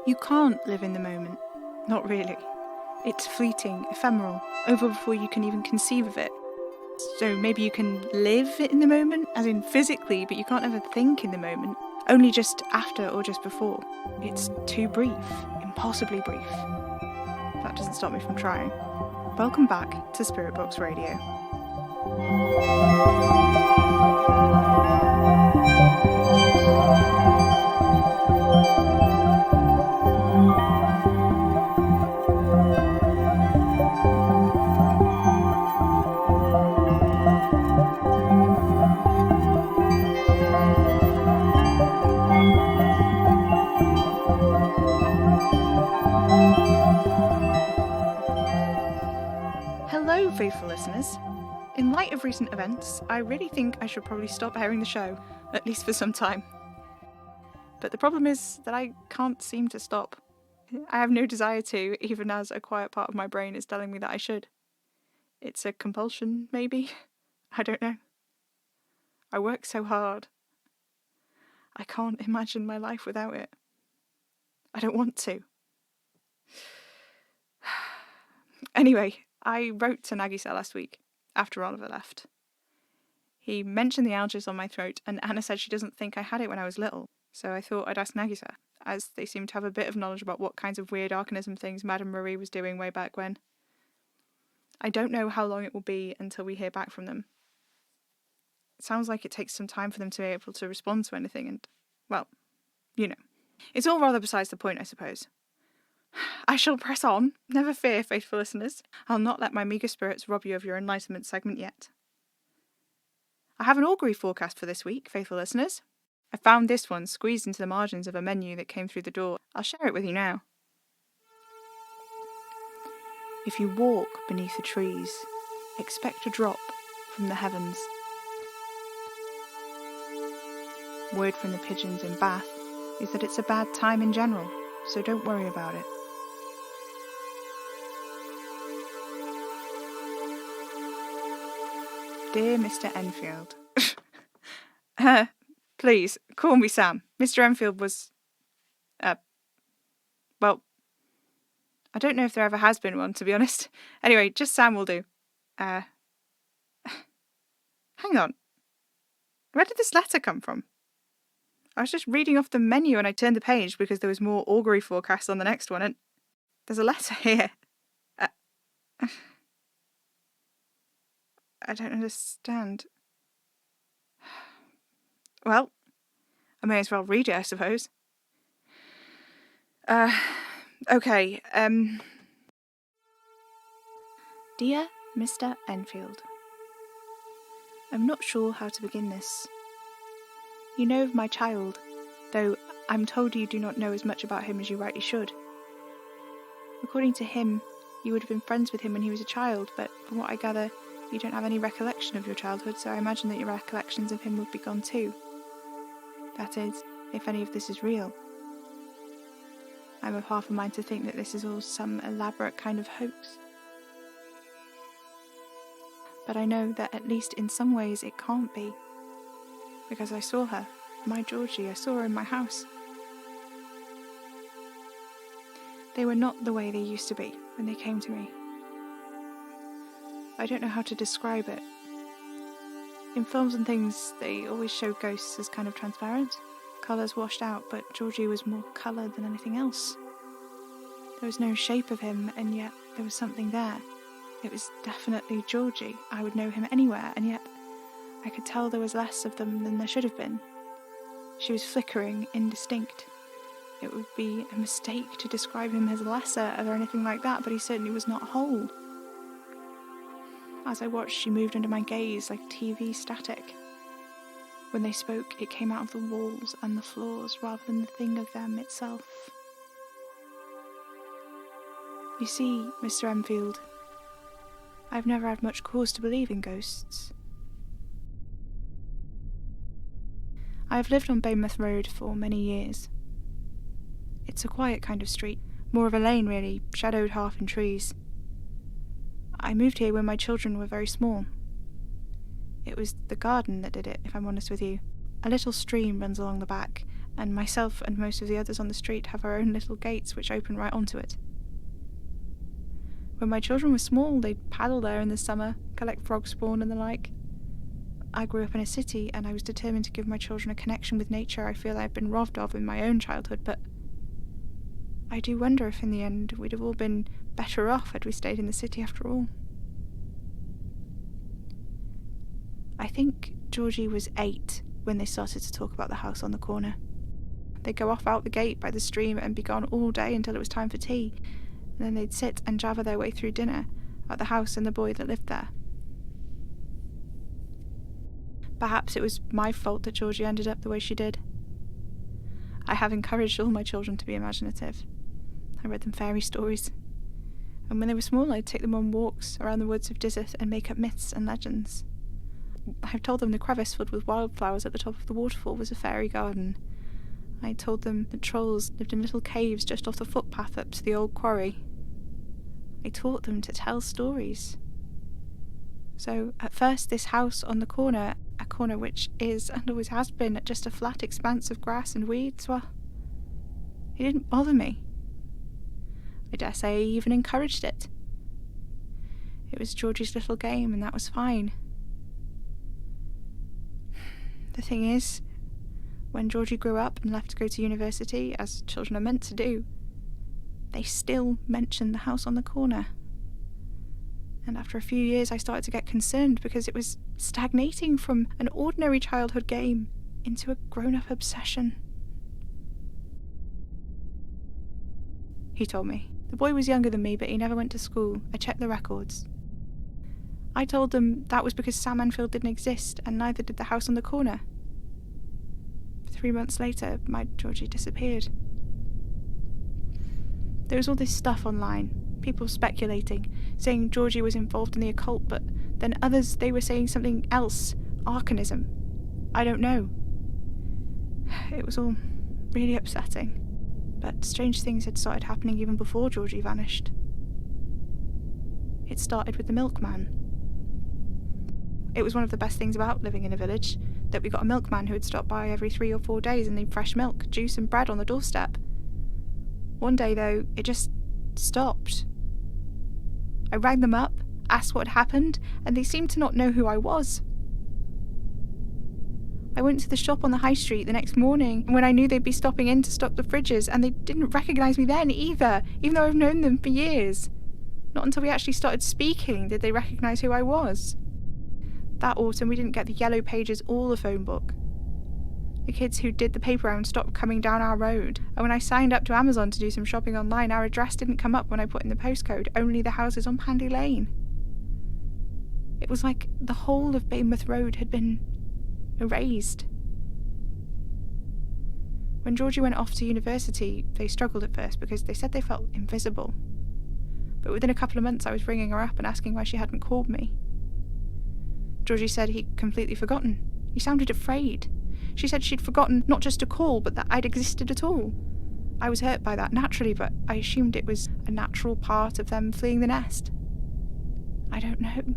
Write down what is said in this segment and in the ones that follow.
You can't live in the moment. Not really. It's fleeting, ephemeral, over before you can even conceive of it. So maybe you can live in the moment, as in physically, but you can't ever think in the moment. Only just after or just before. It's too brief, impossibly brief. That doesn't stop me from trying. Welcome back to Spirit Box Radio. Hello, faithful listeners. In light of recent events, I really think I should probably stop airing the show, at least for some time. But the problem is that I can't seem to stop. I have no desire to, even as a quiet part of my brain is telling me that I should. It's a compulsion, maybe? I don't know. I work so hard. I can't imagine my life without it. I don't want to. Anyway, I wrote to Nagisa last week, after Oliver left. He mentioned the allergies on my throat, and Anna said she doesn't think I had it when I was little, so I thought I'd ask Nagisa, as they seem to have a bit of knowledge about what kinds of weird arcanism things Madame Marie was doing way back when. I don't know how long it will be until we hear back from them. It sounds like it takes some time for them to be able to respond to anything, and, well, you know. It's all rather besides the point, I suppose. I shall press on. Never fear, faithful listeners. I'll not let my meagre spirits rob you of your enlightenment segment yet. I have an augury forecast for this week, faithful listeners. I found this one squeezed into the margins of a menu that came through the door. I'll share it with you now. If you walk beneath the trees, expect a drop from the heavens. Word from the pigeons in Bath is that it's a bad time in general, so don't worry about it. Dear Mr. Enfield. Please, call me Sam. Mr. Enfield was... well, I don't know if there ever has been one, to be honest. Anyway, just Sam will do. Hang on. Where did this letter come from? I was just reading off the menu and I turned the page because there was more augury forecasts on the next one, and there's a letter here. I don't understand. Well, I may as well read it, I suppose. Okay, Dear Mr. Enfield, I'm not sure how to begin this. You know of my child, though I'm told you do not know as much about him as you rightly should. According to him, you would have been friends with him when he was a child, but from what I gather, you don't have any recollection of your childhood, so I imagine that your recollections of him would be gone too. That is, if any of this is real. I'm of half a mind to think that this is all some elaborate kind of hoax. But I know that at least in some ways it can't be. Because I saw her, my Georgie, I saw her in my house. They were not the way they used to be when they came to me. I don't know how to describe it. In films and things, they always show ghosts as kind of transparent, colours washed out, but Georgie was more coloured than anything else. There was no shape of him, and yet there was something there. It was definitely Georgie. I would know him anywhere, and yet I could tell there was less of them than there should have been. She was flickering, indistinct. It would be a mistake to describe him as lesser or anything like that, but he certainly was not whole. As I watched, she moved under my gaze like TV static. When they spoke, it came out of the walls and the floors rather than the thing of them itself. You see, Mr. Enfield, I've never had much cause to believe in ghosts. I have lived on Bainmouth Road for many years. It's a quiet kind of street, more of a lane really, shadowed half in trees. I moved here when my children were very small. It was the garden that did it, if I'm honest with you. A little stream runs along the back, and myself and most of the others on the street have our own little gates which open right onto it. When my children were small, they'd paddle there in the summer, collect frog spawn and the like. I grew up in a city, and I was determined to give my children a connection with nature I feel I've been robbed of in my own childhood, but I do wonder if in the end we'd have all been better off had we stayed in the city after all. I think Georgie was 8 when they started to talk about the house on the corner. They'd go off out the gate by the stream and be gone all day until it was time for tea, and then they'd sit and jabber their way through dinner at the house and the boy that lived there. Perhaps it was my fault that Georgie ended up the way she did. I have encouraged all my children to be imaginative. I read them fairy stories, and when they were small I'd take them on walks around the woods of Dizith and make up myths and legends. I've told them the crevice filled with wildflowers at the top of the waterfall was a fairy garden. I told them that trolls lived in little caves just off the footpath up to the old quarry. I taught them to tell stories. So, at first, this house on the corner, a corner which is and always has been just a flat expanse of grass and weeds, well, it didn't bother me. I dare say I even encouraged it. It was Georgie's little game, and that was fine. The thing is, when Georgie grew up and left to go to university, as children are meant to do, they still mentioned the house on the corner. And after a few years I started to get concerned because it was stagnating from an ordinary childhood game into a grown-up obsession. He told me. The boy was younger than me, but he never went to school. I checked the records. I told them that was because Sam Enfield didn't exist, and neither did the house on the corner. 3 months later, my Georgie disappeared. There was all this stuff online. People speculating, saying Georgie was involved in the occult, but then others, they were saying something else, arcanism. I don't know. It was all really upsetting, but strange things had started happening even before Georgie vanished. It started with the milkman. It was one of the best things about living in a village, that we got a milkman who would stop by every 3 or 4 days and leave fresh milk, juice and bread on the doorstep. One day, though, it just stopped. I rang them up, asked what had happened, and they seemed to not know who I was. I went to the shop on the high street the next morning when I knew they'd be stopping in to stock the fridges, and they didn't recognise me then either, even though I've known them for years. Not until we actually started speaking did they recognise who I was. That autumn we didn't get the yellow pages or the phone book. The kids who did the paper round stopped coming down our road, and when I signed up to Amazon to do some shopping online, our address didn't come up when I put in the postcode, only the houses on Pandy Lane. It was like the whole of Baymouth Road had been erased. When Georgie went off to university, they struggled at first because they said they felt invisible. But within a couple of months I was ringing her up and asking why she hadn't called me. Georgie said he'd completely forgotten. He sounded afraid. She said she'd forgotten not just to call, but that I'd existed at all. I was hurt by that, naturally, but I assumed it was a natural part of them fleeing the nest. I don't know.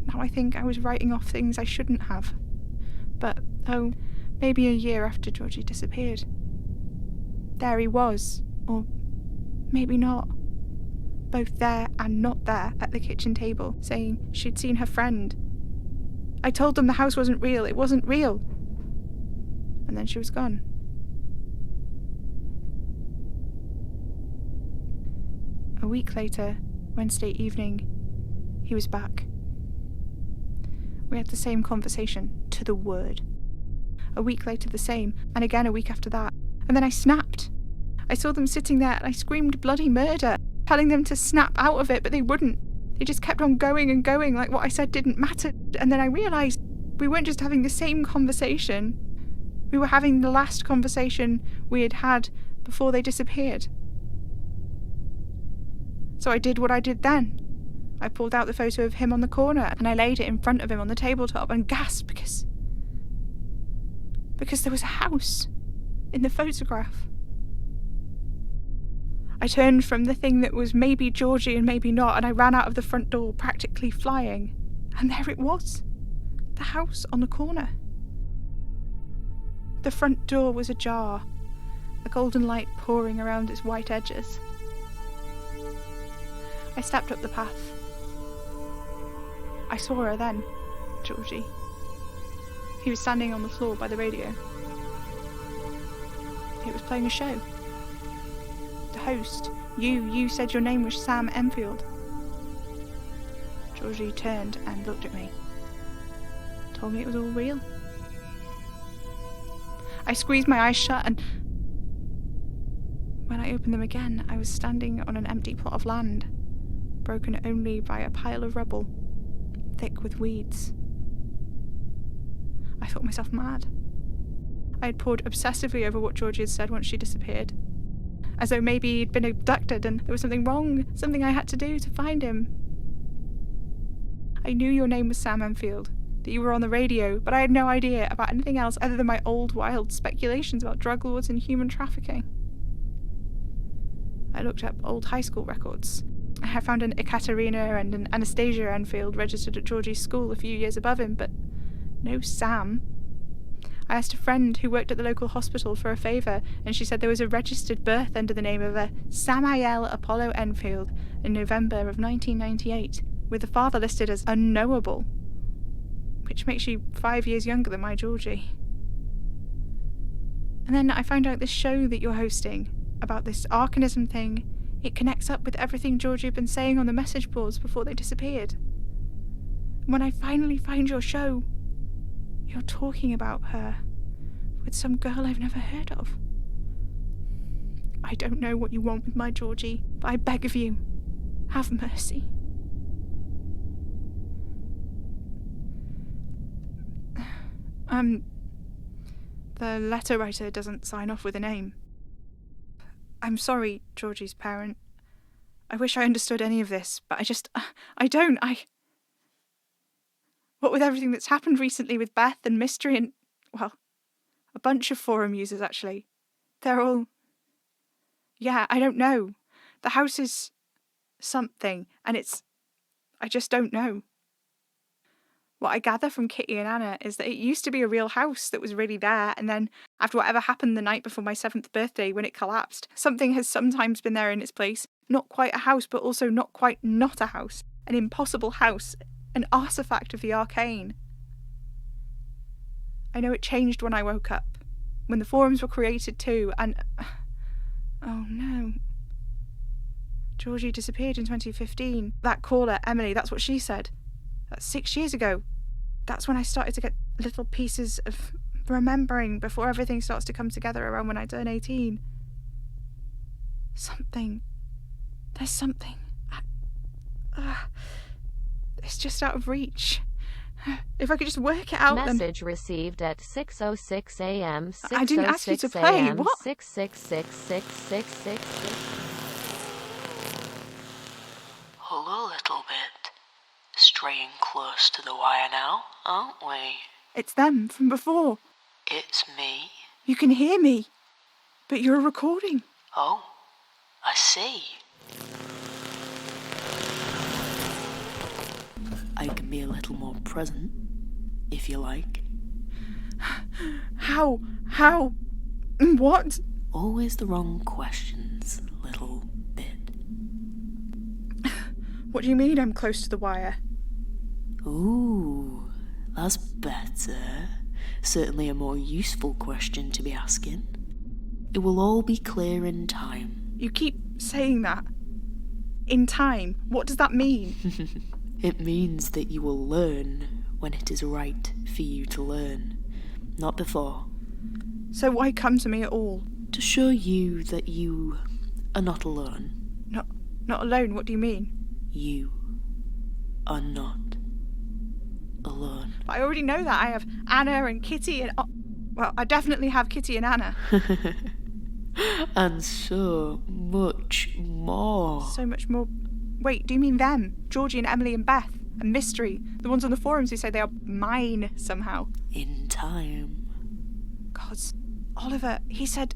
Now I think I was writing off things I shouldn't have. But, maybe a year after Georgie disappeared. There he was, or maybe not. Both there and not there at the kitchen table, saying she'd seen her friend. I told them the house wasn't real, it wasn't real. And then she was gone. A week later, Wednesday evening, he was back. We had the same conversation, to the word. A week later the same, and again a week after that. And then I snapped. I saw them sitting there and I screamed bloody murder, telling them to snap out of it, but they wouldn't. They just kept on going and going like what I said didn't matter. And then I realised we weren't just having the same conversation. We were having the last conversation we had had before they disappeared. So I did what I did then. I pulled out the photo of him on the corner and I laid it in front of him on the tabletop and gasped because there was a house in the photograph. I turned from the thing that was maybe Georgie and maybe not, and I ran out of the front door, practically flying. And there it was, the house on the corner. The front door was ajar, a golden light pouring around its white edges. I stepped up the path. I saw her then, Georgie. He was standing on the floor by the radio. It was playing a show. The host, you said your name was Sam Enfield. Georgie turned and looked at me. Told me it was all real. I squeezed my eyes shut, and when I opened them again, I was standing on an empty plot of land, broken only by a pile of rubble, thick with weeds. I thought myself mad. I had pored obsessively over what Georgie had said once she disappeared, as though maybe he'd been abducted and there was something wrong, something I had to do to find him. I knew your name was Sam Enfield, that you were on the radio, but I had no idea about anything else other than my old wild speculations about drug lords and human trafficking. I looked up old high school records. I found an Ekaterina and an Anastasia Enfield registered at Georgie's school a few years above him, but no Sam. I asked a friend who worked at the local hospital for a favour, and she said there was a registered birth under the name of a Samael Apollo Enfield in November of 1998, with the father listed as unknowable, which makes you 5 years younger than my Georgie. And then I found out this show that you're hosting, about this arcanism thing. It connects up with everything Georgie had been saying on the message boards before they disappeared. And when I finally find your show, you're talking about her with some girl I've never heard of. I don't know what you want with my Georgie, but I beg of you, have mercy. The letter writer doesn't sign off with a name. I'm sorry, Georgie's parent. I wish I understood any of this, but I don't. What with everything that's happened recently with Beth and Mystery and, well, a bunch of forum users, actually. They're all... Yeah, I don't know. The house is something, and I just don't know. What I gather from Kitty and Anna is that it used to be a real house that was really there, and then after whatever happened the night before my 7th birthday when it collapsed, something has sometimes been there in its place. Not quite a house, but also not quite not a house. An impossible house. An artifact of the arcane. I know it changed when I woke up, when the forums were created too, and... Oh no. Georgie disappeared in 2015. That caller, Emily, that's what she said. That's 6 years ago. That's when I started to get little pieces of remembering before everything starts to come together around when I turn 18. Something. There's something. It's just out of reach. If I could just work it out. Message received at 6:06 a.m. I didn't ask you to play. What? 6666666. Hello, little bit. Straying close to the wire now, aren't we? It's them from before. It's me. You can hear me, but you're recording. Oh, I see. I can be a little more present, if you like. How? What? Always the wrong questions, little bit. What do you mean I'm close to the wire? Ooh, that's better. Certainly a more useful question to be asking. It will all be clear in time. You keep saying that. In time? What does that mean? It means that you will learn when it is right for you to learn, not before. So why come to me at all? To show you that you are not alone. Not alone? What do you mean? You are not alone. But I already know that. I have Anna and Kitty and... Well, I definitely have Kitty and Anna. And so much more. So much more... Wait, do you mean them? Georgie and Emily and Beth? And Mystery? The ones on the forums who say they are mine somehow? In time. Gods. Oliver, he said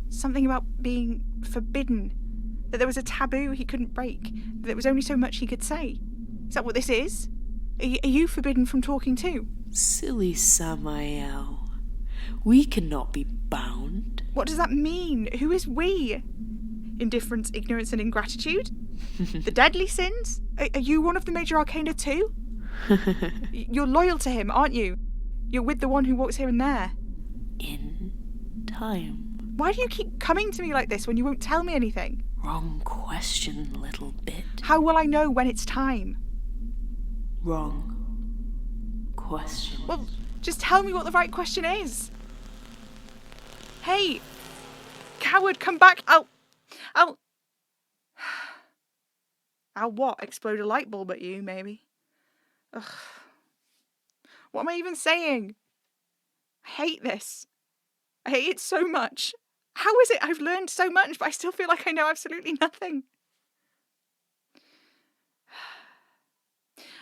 something about being forbidden. That there was a taboo he couldn't break. That there was only so much he could say. Is that what this is? Are you forbidden from talking too? Silly Samael. We cannot be bound. What does that mean? Who is we? Indifference, ignorance, and ingratitude? The deadly sins? Are you one of the major arcana too? You're loyal to him, aren't you? You're with the one who walks here and there. In time. Why do you keep coming to me like this when you won't tell me anything? Wrong question, little bit. How will I know when it's time? Wrong question. Well, just tell me what the right question is. Hey, coward, come back. I'll what? Explode a light bulb at you, maybe? Ugh. What am I even saying? I hate this. I hate it so much. How is it I've learned so much, but I still feel like I know absolutely nothing?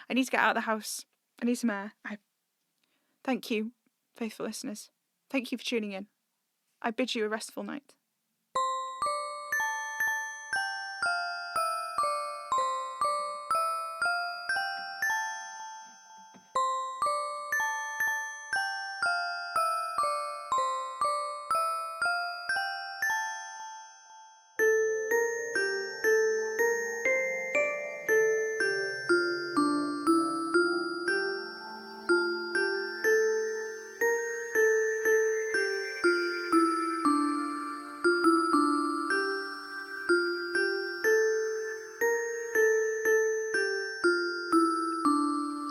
I need to get out of the house. I need some air. Thank you, faithful listeners. Thank you for tuning in. I bid you a restful night.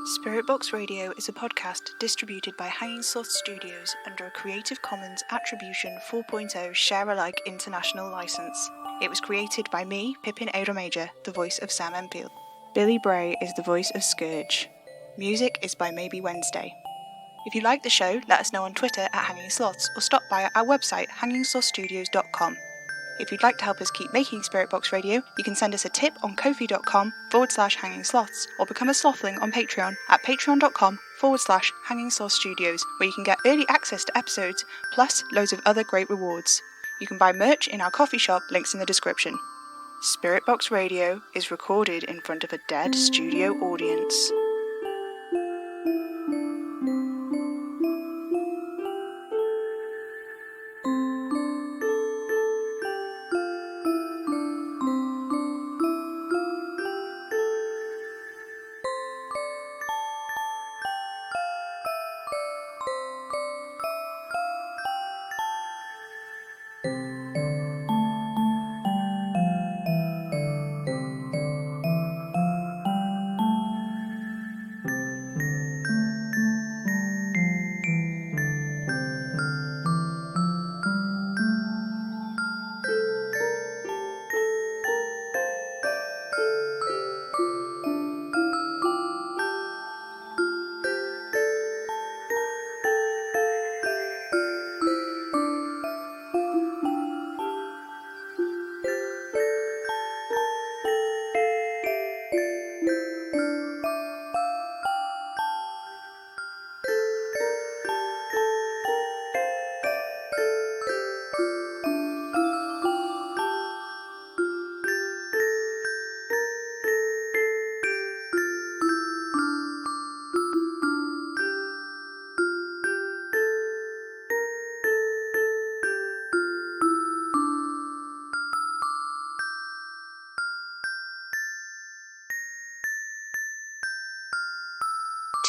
Spirit Box Radio is a podcast distributed by Hanging Sloth Studios under a Creative Commons Attribution 4.0 Share-alike International License. It was created by me, Pippin Ada Major, the voice of Sam Enfield. Billy Bray is the voice of Scourge. Music is by Maybe Wednesday. If you like the show, let us know on Twitter at Hanging Sloths or stop by our website hangingslothstudios.com. If you'd like to help us keep making Spirit Box Radio, you can send us a tip on ko-fi.com/hanging sloths or become a slothling on Patreon at patreon.com/hanging sloth studios, where you can get early access to episodes plus loads of other great rewards. You can buy merch in our coffee shop, links in the description. Spirit Box Radio is recorded in front of a dead studio audience.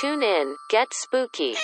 Tune in, get spooky.